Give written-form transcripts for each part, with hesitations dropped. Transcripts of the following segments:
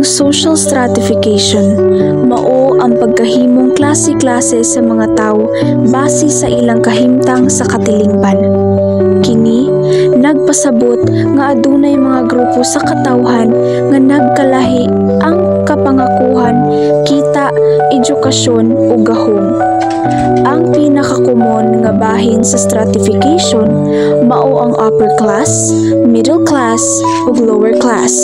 social stratification mao ang pagkahimong klase-klase sa mga tawo base sa ilang kahimtang sa katilingban. Kini nagpasabot nga adunay mga grupo sa katawhan nga nagkalahi ang kapangakuhan, kita, edukasyon ug gahom. Ang pinakakomon nga bahin sa stratification mao ang upper class, middle class ug lower class.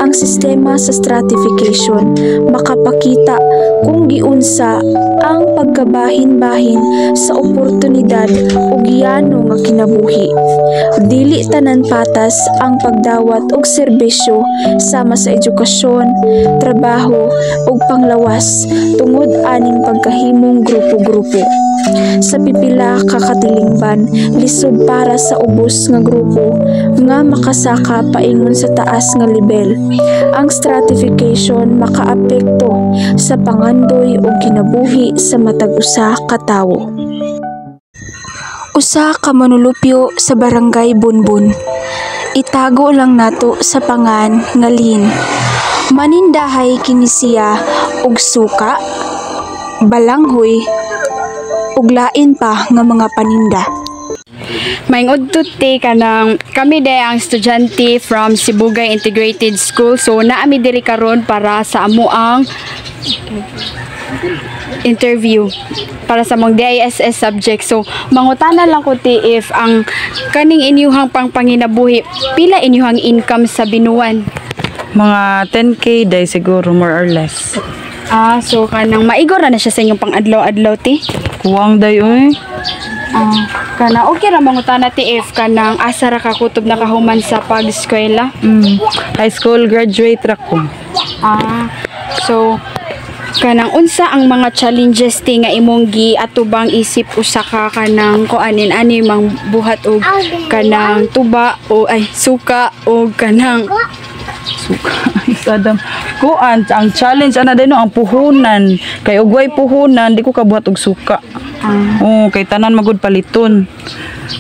Ang sistema sa stratification makapakita kung giunsa ang pagkabahin-bahin sa oportunidad ug yano nga kinabuhi. Dili tanan patas ang pagdawat og serbisyo sama sa edukasyon, trabaho ug panglawas tungod aning pagkahimong grupo-grupo. Sa pipila ka katilingban lisod para sa ubos nga grupo nga makasaka paingon sa taas nga level. Ang stratification makaapekto sa pangandoy ug kinabuhi sa matag usa ka tawo. Usa ka manulupyo sa barangay Bunbun. Itago lang nato sa pangan nga Lin. Manindahay kini siya og suka, balanghoy ug lain pa nga mga paninda. Maingod tuti kanang kami day ang estudyante from Sibugay Integrated School. So naami diri karon para sa amo ang interview para sa mong DISS subject. So mangutana lang ko ti if ang kaning inyuhang pangpanginabuhi pila inyuhang income sa binuan? Mga 10K day siguro, more or less. So kanang maigora na siya sa inyong pang-adlaw-adlaw ti? Kuwang day, oy. Kana okay ra mangutana ti if kanang asa ra ka kutob na kahuman sa pag-eskwela? High school graduate ra ko. So kanang unsa ang mga challenges ti nga imong giatubang isip usa ka kanang kuanin ani mang buhat og kanang tuba o suka o kanang Suka. Sadam. Kuan ang challenge ana day no ang puhunan. Kay ugway puhunan di ko kabuhat og suka. Kay tanan magud paliton.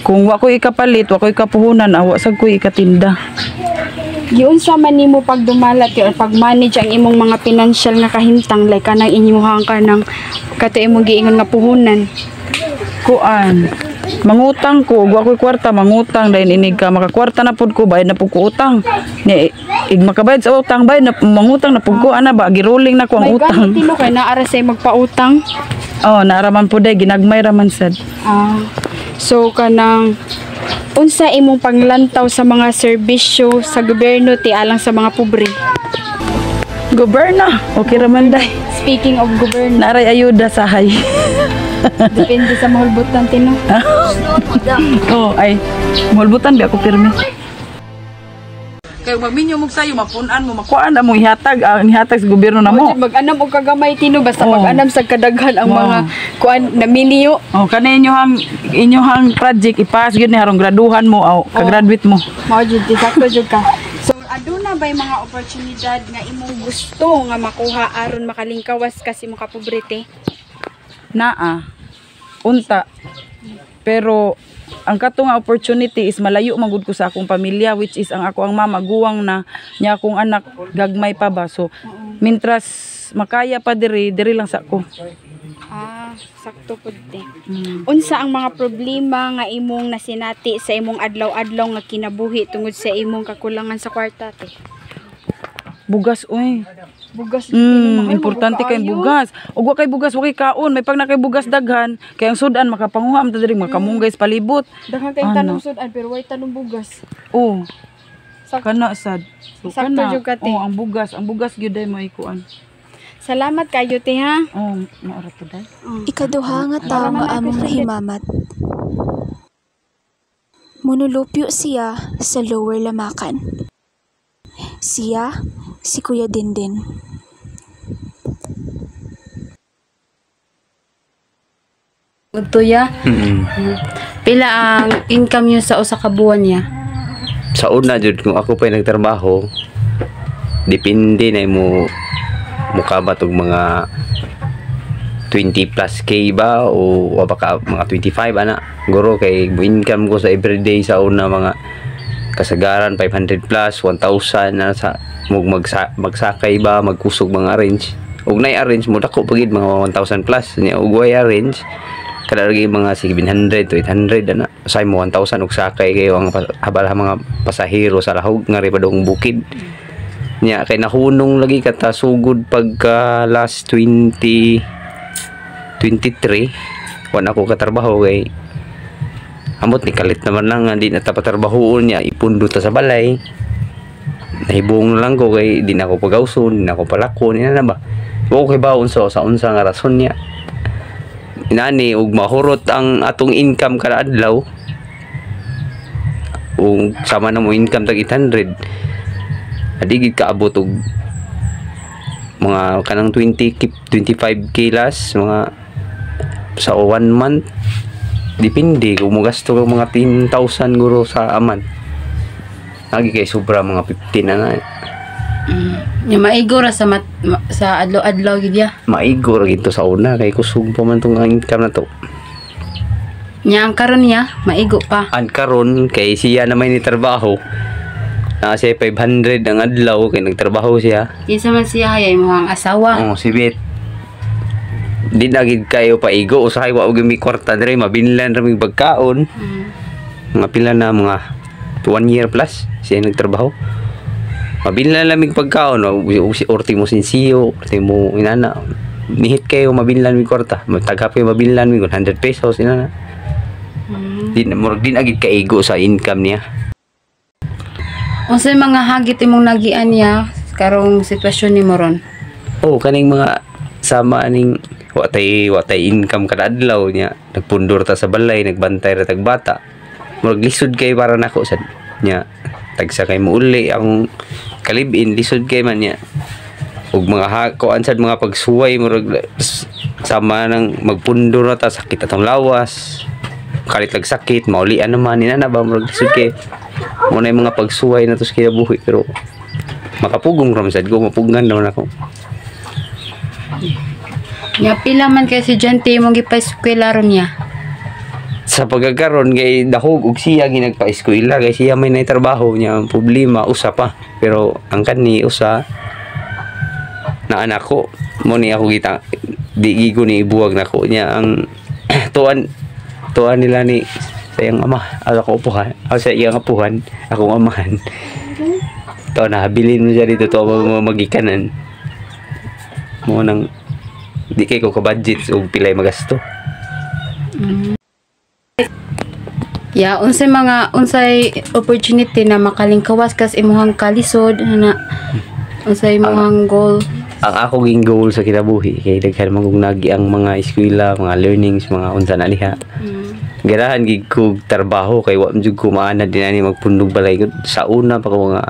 Kung wa ko ikapalit, wa ko ikapuhunan, awa sad ko ikatinda. Giunsa man nimo pagdumalat or pag-manage ang imong mga financial nga kahimtang like kanang inyuhang kanang kato imong giingon nga puhunan? Kuan. Mangutang ko, wa ko'y kwarta, mangutang dahil inig ka makakwarta na pud ko, bayad na pud ko utang. Ni makabayad sa utang, bayad na mangutang na pud ko ana ba giruling na ko ang utang. May tino kay naara say magpautang. Naaraman pud day ginagmay raman sad. So kanang unsa imong panglantaw sa mga serbisyo sa gobyerno ti alang sa mga pobre? Gobyerno, okay raman day. Speaking of gobyerno, naray ayuda sa hay. depende sa mahulbutan tino. Mahulbutan di ako pirmi. Kay magminyo mo sayo mapunan mo makuan mo ihatag sa gobyerno na mo. Mag-anam og kagamay tino basta mag-anam sa kadaghan ang mga kuan na miliyo. Kani inyohang project ipas gyud ni harong graduhan mo ka-graduate mo. Mao jud sakto jud ka. So aduna bay mga oportunidad nga imong gusto nga makuha aron makalingkawas kasi mo kapobrete? Unta. Pero ang kato nga opportunity is malayo magud ko sa akong pamilya, which is ang ako ang mama guwang na nya akong anak gagmay pa ba. So mintras makaya pa diri lang sa ako. Sakto pud te. Unsa ang mga problema nga imong nasinati sa imong adlaw-adlaw nga kinabuhi tungod sa imong kakulangan sa kwarta te? Bugas oy. Bugas importante kay bugas. Ug wa kay bugas wa kay kaon, may pag na kay bugas daghan, kay ang sudan makapanguha am ta diri makamunggay sa palibot. Daghan kay tanong sudan pero way tanong bugas. Kana sad. So kana. Ang bugas gyud day mo ikuan. Salamat kayo te ha. Naara to day. Ikaduha nga tawo nga among nahimamat. Monolupyo siya sa Lower Lamakan. Siya si Kuya Dindin. Tuya? Pila ang income niyo sa usa ka buwan niya? Sa una jud kung ako pa'y nagtrabaho, depende na mo mukabat og mga 20 plus K ba o baka mga 25 ana. Guro kay income ko sa everyday sa una mga kasagaran 500 plus 1,000 na sa magsakay ba magkusog mga arrange ug nay arrange mo dako pagid mga 1,000 plus nya ug way arrange kada lagi mga 700 to 800 ana say mo 1,000 ug sakay kayo ang habal mga pasahero sa lahog nga ri padong bukid nya kay nahunong lagi kata sugod pagka last 2023 wan ako katrabaho kay amot ni kalit naman lang di na tapatrabahoon niya ipundo ta sa balay nahibong lang ko kay di na ako pagawson di na ako palakon ina na ba okay ba unsa sa unsa nga rason niya inani ug mahurot ang atong income kada adlaw ug sama na mo income tag 800 adi gid kaabot og mga kanang 25 kilas mga sa 1 month depende kung mo gasto ka mga 10,000 guro sa aman lagi kay sobra mga 15 na Yung maigo ra sa sa adlaw-adlaw gid ya. maigo ra gito sa una kay kusog pa man tong income na to Nya ang karon niya maigo pa. an karon kay siya na may ni trabaho na siya 500 ang adlaw kay nagtrabaho siya Kinsa man siya hayay mo ang asawa. oh si Bet di na gid kayo paigo usahay wa og mi kwarta dire mabinlan ra mig pagkaon mga pila na mga 1 year plus siya nagtrabaho mabinlan lang mig pagkaon orti mo sinsiyo orti mo inana nihit kayo mabinlan mig kwarta matagap kayo mabinlan mig 100 pesos inana di na murag din agid kaigo sa income niya Unsay mga hagit imong nagian niya karong sitwasyon ni moron? oh kaning mga sama aning watay income kada adlaw niya nagpundor ta sa balay nagbantay ra tag bata murag lisod kay para nako sad nya tagsa kay muuli ang kalibin lisod kay man niya ug mga kuan sad mga pagsuway murag sama nang magpundor ra ta sakit atong lawas kalit lag sakit maulian naman ina na ba murag lisod kay mo na mga pagsuway na tos kinabuhi pero makapugong ra man sad ko mapugngan naman ako Nya pila man kay si Jante imong gipa-eskwela ron niya. sa pagkakaroon kay dahog ug siya ginagpa-eskwela kay siya may naitrabaho niya ang problema usa pa pero ang kani usa na anak ko mo ni ako gita di gigo ni ibuwag nako niya ang tuan nila ni sayang ama ako upuhan sa iyang apuhan akong amahan to na habilin mo siya dito to magikanan mo nang di kay ko ka-budget ug pilay magasto Ya, unsay opportunity na makalingkawas kas imong kalisod na unsay imong goal. ang ako ging goal sa kinabuhi kay daghan man kog nagi ang mga eskwela mga learnings mga unsa na niha ganahan gid kog trabaho kay wa jud ko maana din ani magpundog balay sa una pa ko nga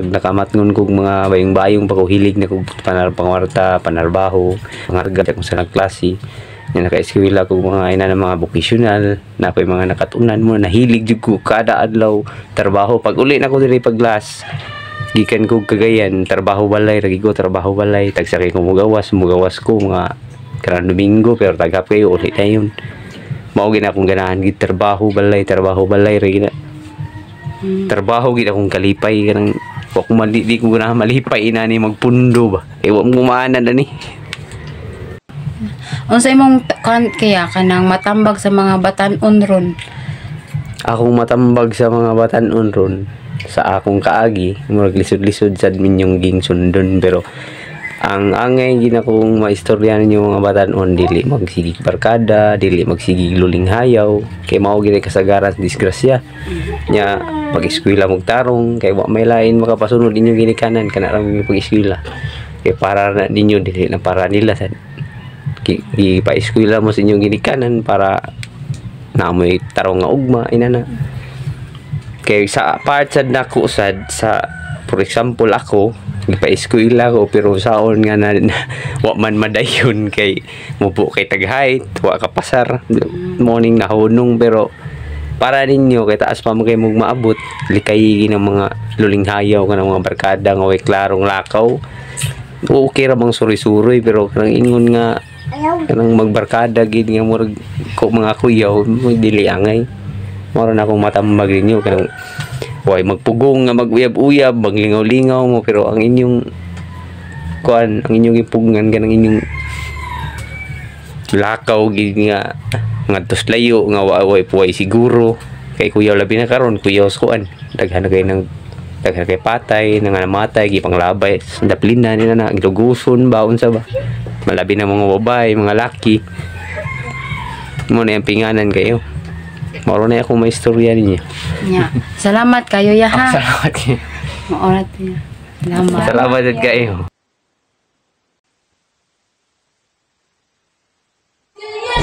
nakamatngon kog mga bayong-bayong pa ko hilig na kog pangwarta panarbaho pangarga kung sa klase na naka-eskwela kog mga ina ng mga vocational na ako'y mga nakatunan mo nahilig jud ko kada adlaw trabaho pag uli na ko diri pag last gikan kog Cagayan trabaho balay ragi ko trabaho balay tagsakay ko mugawas ko mga karang Domingo pero tagap kayo uli na yun mao gid akong ganahan gid trabaho balay ragi na trabaho gid akong kalipay kanang wa ko di ko ganahan malipay inani magpundo ba wa mo kumaanan ani Unsay imong kaya kanang matambag sa mga batan-on ron? akong matambag sa mga batan-on ron sa akong kaagi murag lisod-lisod sad minyong ging sundon pero ang angay gina kong maistorya ninyo mga batan-on dili magsigig barkada dili magsigig luling hayaw kay mao gid kasagaran disgrasya nya pag-eskwela mog tarong kay wa may lain makapasunod ninyo ginikanan kana ra mi pag-eskwela kay para na ninyo dili na para nila sad ipa-eskwela mo sa inyong ginikanan para naamoy tarong nga ugma inana kay sa part sad nako sad sa for example ako gipa-eskwela ko pero saon nga na wa man madayon kay mubo kay tag-height wa ka pasar morning na hunong pero para ninyo kay taas pa mo kay mong maabot likay ng mga luling hayaw ka ng mga barkada nga way klarong lakaw okay ra bang suri-suri pero kanang ingon nga kanang magbarkada gid nga murag ko mga kuyaw dili angay Maro na akong matambag ninyo kanang way magpugong nga maguyab-uyab, maglingaw-lingaw mo pero ang inyong kuan, ang inyong ipugngan kanang inyong lakaw gid nga ngadtos layo nga way puway siguro kay kuyaw labi na karon kuyaw kuan daghan na kay patay nga namatay gipanglabay sa daplina nila na giluguson baon sa ba malabi na mga babae mga laki mo na yung pinganan kayo. Maro na ako may istorya ninyo. Nya. Salamat kayo ya ha. Salamat kayo. Maorat ya. Salamat. Salamat kayo.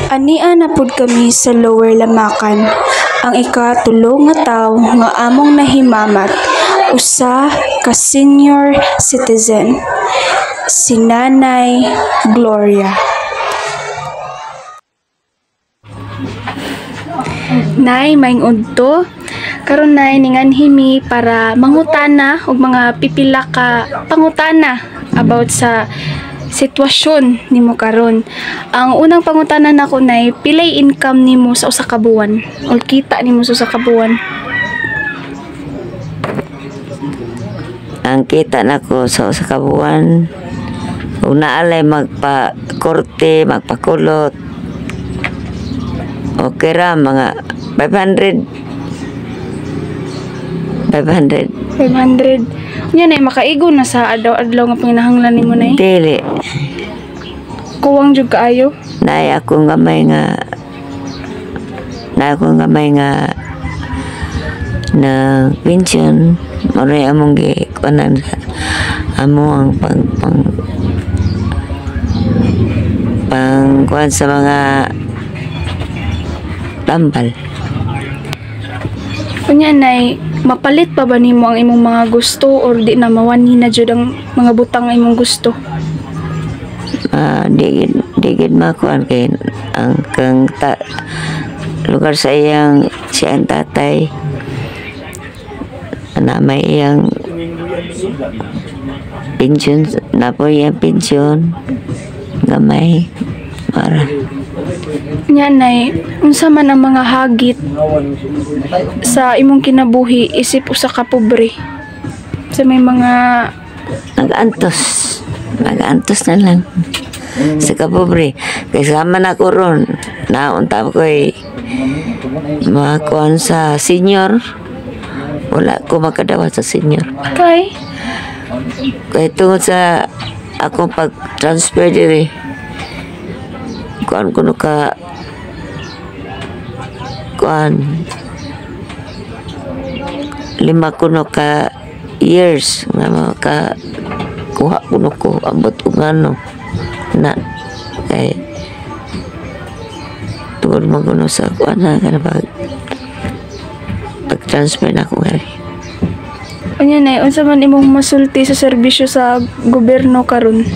Ania na pud kami sa Lower Lamakan. Ang ikatulo nga tawo nga among nahimamat, usa ka senior citizen, si Nanay Gloria. Nay, maing udto. Karon nay ninganhimi para mangutana og mga pipila ka pangutana about sa sitwasyon nimo karon. Ang unang pangutana nako nay pilay income nimo sa usa ka buwan o kita nimo sa usa ka buwan? Ang kita nako sa usa ka buwan ug naalay magpa-korte, magpakulot. Okay ra mga 500. 500. Nya nay makaigo na sa adlaw-adlaw nga panginahanglan nimo nay. Dili. Kuwang jud kaayo. Na akong gamay nga na pension maray among gikuanan amo ang pang kuan sa mga tambal. Kunya nay, mapalit pa ba nimo ang imong mga gusto or di na mawani na jud ang mga butang nga imong gusto? Digid makuan kay ang lugar sa iyang siyang tatay na may iyang pension na po iyang pension gamay para Nya nay, unsa man ang mga hagit sa imong kinabuhi isip usa ka pobre? Sa may mga nag-antos na lang sa kapobre kay sama na ko ron naunta ko makakuan sa senior wala ko makadawat sa senior kay tungod sa akong pag-transfer diri kuan kuno ka kuan 5 kuno ka years nga maka kuha kuno ko ambot og ano na kay tungod mo kuno sa kuan na kana pag-transfer na ko gari. Anya nay, unsa man imong masulti sa serbisyo sa gobyerno karon?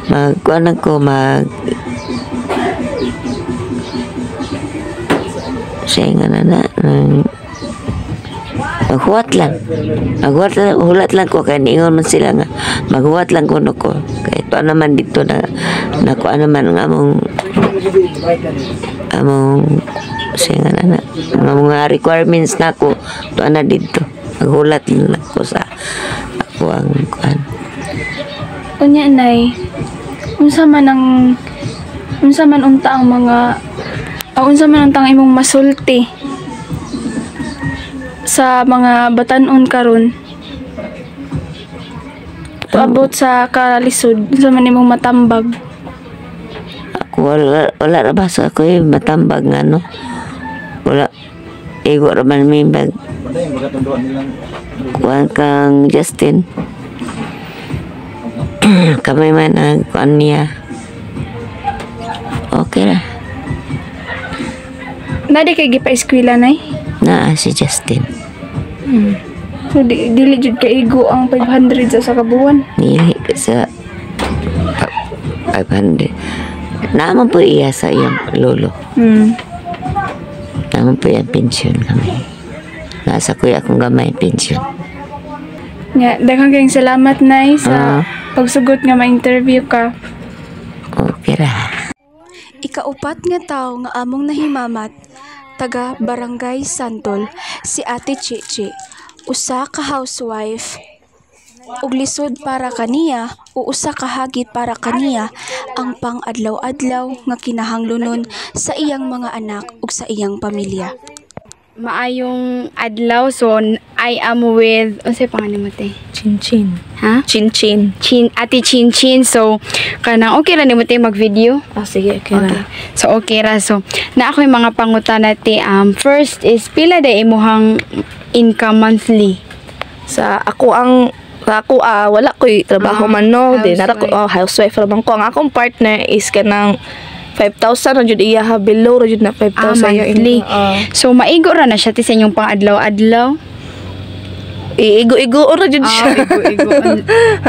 Magkuan ako siya nga maghuwat lang hulat lang ko kaya niingon man sila nga maghuwat lang ko kaya ito naman dito na kuan naman ang among siya nga mga requirements na ko ito na dito maghulat lang ko sa ako ang kuan. Unya nay, unsa man unta ang mga unsa man untang imong masulti sa mga batan-on karon paabot sa kalisod unsa man imong matambag? Ako wala ra basa ako matambag nga no wala ego ra man mi bag kuan kang Justin kami man kuan niya okay ra Nadi kay gipa-eskwela nay? na si Justin So dili jud ka igo ang 500 sa kabuwan. nili sa 500 naman po iya sa iyang lolo naman po iyang pension kami nasa kuya akong gamay pension. Nya, daghang kayong salamat nay sa pagsugot nga ma-interview ka. Okay ra. Ikaupat nga tawo nga among nahimamat, taga Barangay Santol, si Ate Chichi, usa ka housewife ug lisod para kaniya o usa ka hagit para kaniya ang pang-adlaw-adlaw nga kinahanglunon sa iyang mga anak ug sa iyang pamilya. Maayong adlaw, so I am with, unsay pangalan mo te? Chinchin. Ha? Chinchin. Ate Chinchin. So kanang okay ra nimo te mag-video? Sige, okay Okay. So okay ra. So na ako yung mga pangutana te. First is pila day imuhang income monthly? Sa ako wala ko'y trabaho man no. Di nara ko housewife raman ko. Ang akong partner is kanang 5,000 ra jud iya ha, below ra jud na 5,000 monthly. So maigo ra na siya ti sa inyong pang-adlaw-adlaw? Igo-igo ra jud siya. Igo-igo.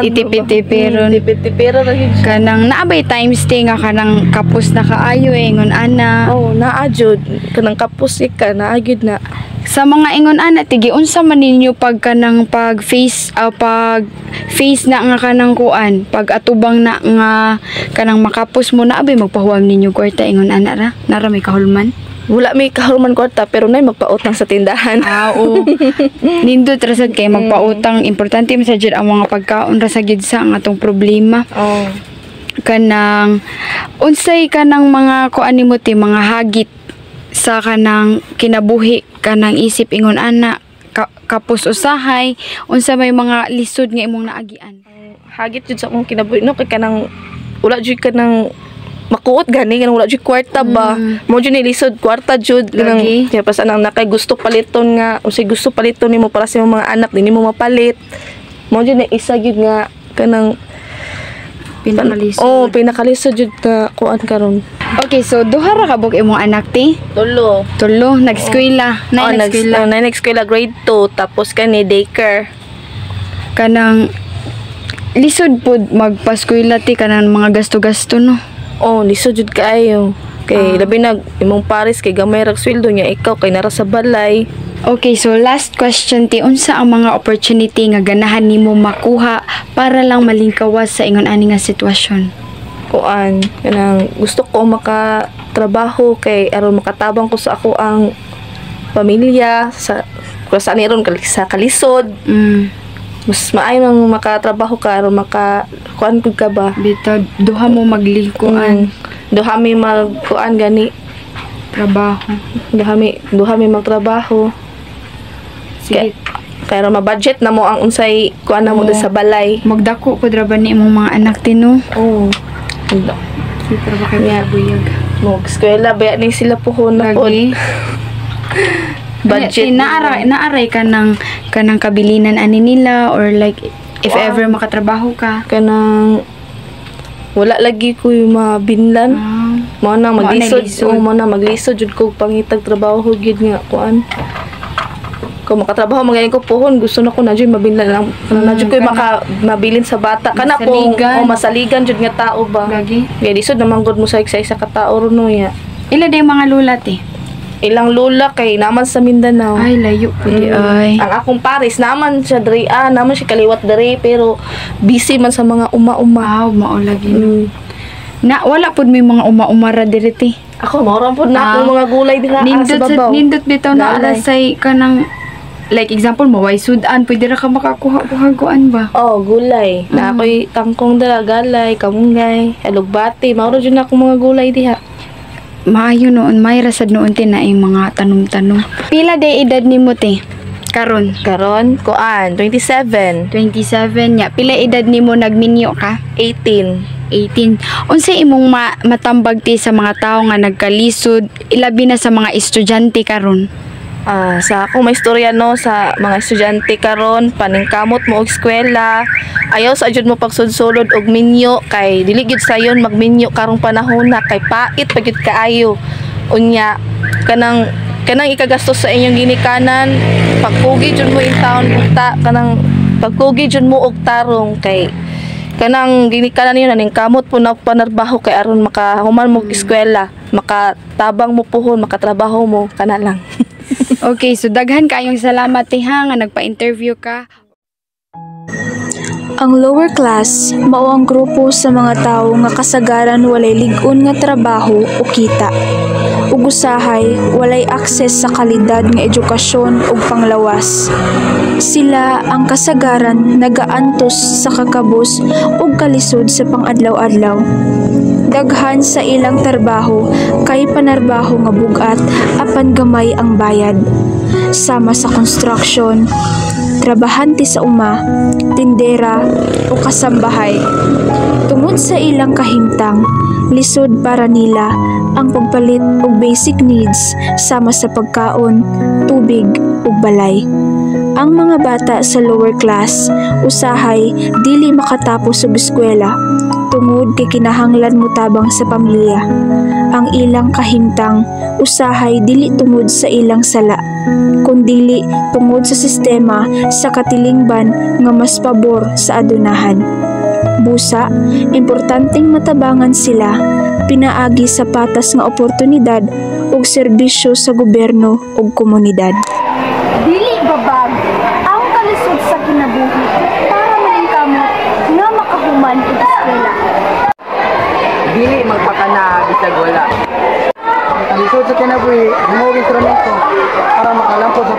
Itipit-tipiron. Tipit-tipira ra jud siya. Kanang naabay times te nga kanang kapos na kaayo ingon ana. Naa jud kanang kapos ka naa gyud na. Sa mga ingon ana tigi unsa man ninyo pag kanang pag face na nga kanang kuan, pag atubang na nga kanang makapos mo na abay magpahuwam ninyo kwarta ingon ana ra. Nara may kahulman. Wala may kahulman kwarta pero nay magpautang sa tindahan. Oo. Nindot ra sad kay magpautang, importante man sad jud ang mga pagkaon ra sa gyud sa ang atong problema. Kanang unsay kanang mga kuan nimo ti mga hagit sa kanang kinabuhi kanang isip ingon ana kapos usahay unsa may mga lisod nga imong naagian? Hagit jud sa akong kinabuhi no kay kanang wala jud kanang makuot gani kanang wala jud kwarta ba. Mo jud ni lisod kwarta jud kanang kaya pas anang nakay gusto paliton nga unsay gusto paliton nimo para sa imong mga anak dinhi mo mapalit. Mo jud ni isa jud nga kanang Pinakalisod. Pinakalisod jud na kuan karon. Okay, so duha ra kabuk imong anak ti? Tulo. Nag-eskwela. Nag-eskwela grade 2 tapos kani daycare. Kanang lisod pud magpaskwela ti kanang mga gasto-gasto no. Lisod jud kaayo. Kay labi nag imong pares kay gamay ra sweldo niya ikaw kay nara sa balay. Okay, so last question ti unsa ang mga opportunity nga ganahan nimo makuha para lang malingkawas sa ingon ani nga sitwasyon? Kuan kanang gusto ko makatrabaho kay aron makatabang ko sa ako ang pamilya sa saan ron sa kalisod. Mas maayo nang makatrabaho ka aron kuan gud ka ba Bitaw duha mo maglingkuan. Duha mi magkuan gani Trabaho. duha mi magtrabaho. Sige. Pero ma-budget na mo ang unsay kuan na mo sa balay. Magdako pud ra ba ni imong mga anak tino? Sitra ba kay buyag. Mo eskwela ba ni sila puhon na pod. Budget naaray ka ng kabilinan ani nila or like if ever makatrabaho ka kanang wala lagi ko yung mabinlan. Mo nang maglisod jud ko pangitag trabaho gyud nga kuan. Kung makatrabaho magayon ko pohon gusto na ko na jud mabinlan lang na jud ko mabilin sa bata kana po masaligan jud nga tao ba lagi kay lisod naman gud mo sa isa ka tao runo ya. Ila day mga lulat eh. Ilang lola kay naman sa Mindanao. Ay layo pudi ay. Ang akong pares naman siya diri naman siya kaliwat diri pero busy man sa mga uma-uma. Mao lagi. Na wala pud may mga uma-umara diri ti. Ako mao pud na akong mga gulay dira sa babaw. Nindot bitaw na alasay kanang like example mo, why sudan, pwede ra ka makakuha kuan ba? Gulay. Na ako'y kangkong dala, galay, kamunggay, alugbati. Mauro dyan ako mga gulay diha. Maayo noon, may rasad noon tinaing mga tanom-tanom. Pila day edad ni mo te? Karon? Kuan, 27. 27 nya. Pila edad ni mo nagminyo ka? 18. Unsay imong matambag ti sa mga tao nga nagkalisod, ilabi na sa mga estudyante karon? Sa akong may istorya no sa mga estudyante karon paningkamot mo og eskwela ayaw sa jud mo pagsudsulod og minyo kay dili gyud sayon magminyo karong panahon na kay pait pa gyud kaayo unya kanang ikagastos sa inyong ginikanan pagpugi jud mo in taon kanang pagpugi jud mo og tarong kay kanang ginikanan niyo naningkamot po na panarbaho kay aron makahuman mo eskwela makatabang mo puhon makatrabaho mo kana lang. Okay, so daghan kayong salamat ha nga nagpa-interview ka. Ang lower class mao ang grupo sa mga tawo nga kasagaran walay lig-on nga trabaho o kita. Ug usahay walay akses sa kalidad nga edukasyon ug panglawas. Sila ang kasagaran nagaantos sa kakabus ug kalisod sa pangadlaw-adlaw. Daghan sa ilang trabaho kay panarbaho nga bugat apan gamay ang bayad. Sama sa construction, trabahante sa uma, tindera o kasambahay. Tungod sa ilang kahimtang, lisod para nila ang pagpalit og basic needs sama sa pagkaon, tubig ug balay. Ang mga bata sa lower class usahay dili makatapos og eskwela tungod kay kinahanglan motabang sa pamilya. Ang ilang kahimtang usahay dili tungod sa ilang sala, kundili tungod sa sistema sa katilingban nga mas pabor sa adunahan. Busa, importanteng matabangan sila pinaagi sa patas nga oportunidad ug serbisyo sa gobyerno ug komunidad. Dili babag ang kalisod sa kinabuhi para maningkamot nga makahuman ug eskwela. Dili magpakana bisag wala. Ang lisod sa kinabuhi, mo instrumento para makalampot sa